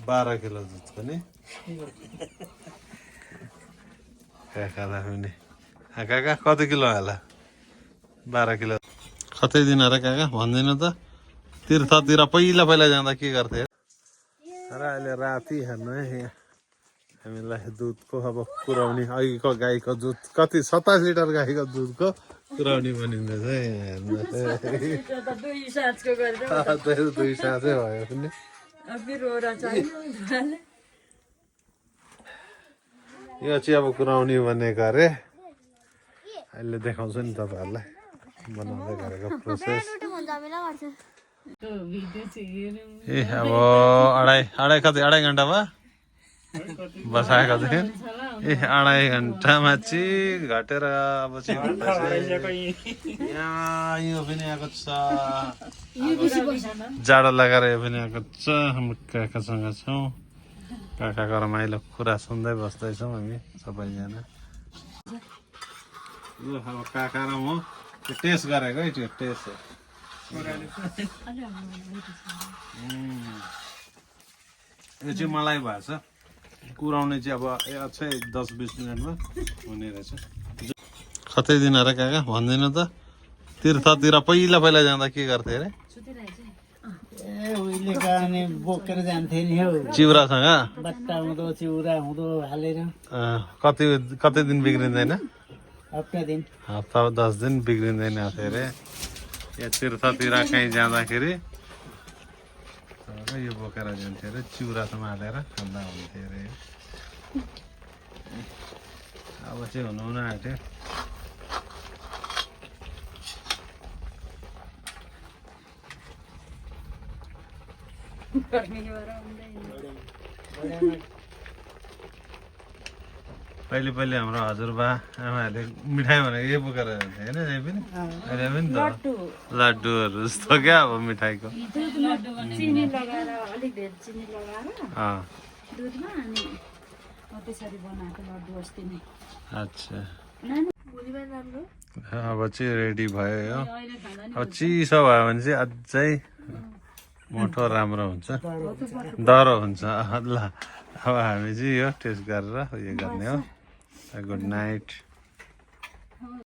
12 kilo दुधको नि काकालाई पनि काका कति किलो होला 12 किलो कतै दिन र काका भन्दिनु त तीर्थतिर पहिला जाँदा के गर्थे र अहिले राति हेर्नु है यहाँ हामीलाई दुधको अब कुराउनी अघिको गाईको दुध कति 27 लिटर गाईको दुधको कुराउनी बनिँदैछ हेर्नु 2 साँचै भयो पनि यो चाहिँ अब कुराउनी बनेको अरे अहिले देखाउँछु नि तपाईँहरूलाई बनाउँदै गरेको प्रोसेस ए अब अढाई घन्टामा बसाएको थियो ए 2.5 घन्टामा चाहिँ घटेर अब चाहिँ यहाँ यो पनि आएको छ जाडो लगाएर यो पनि आएको छ हाम्रो काकासँग छौँ काकाको रमाइलो कुरा सुन्दै बस्दैछौँ हामी सबैजना यो अब काका र म टेस्ट गरेको है त्यो टेस्ट हो यो चाहिँ मलाई भएको छ कुराउने चाहिँ अब अझै 10-20 मिनटमा हुने रहेछ कतै दिन र काका भन्दिनु त तीर्थतिर पहिला जाँदा के गर्थे अरे उहिले गाउने बोकेर जान्थे नि हौ चिउरासँग बट्टा हुँदो चिउरा हुँदो हालेर कति दिन बिग्रिँदैन हप्ता 10 दिन बिग्रिँदैन अरे यहाँ तीर्थतिर कहीँ जाँदाखेरि यो बोकेर जान्थ्यो अरे चिउरासम्म हालेर खाँदा हुन्थ्यो अरे अब चाहिँ हुनु आँट्यो पहिले हाम्रो हजुरबा आमाहरूले मिठाई भनेको यही बोकेर जान्थ्यो होइन यही पनि अहिले पनि त लड्डुहरू जस्तो क्या अब मिठाईको चिनी लगाएर अलिक धेरै चिनी लगाएर दुधमा अनि त्यसरी बनाएको लड्डु अस्ति नै अच्छा अब चाहिँ रेडी भयो यो अब चिसो भयो भने चाहिँ अझै मोटो राम्रो हुन्छ डह्रो हुन्छ ल अब हामी चाहिँ यो टेस्ट गरेर उयो गर्ने हो गुड नाइट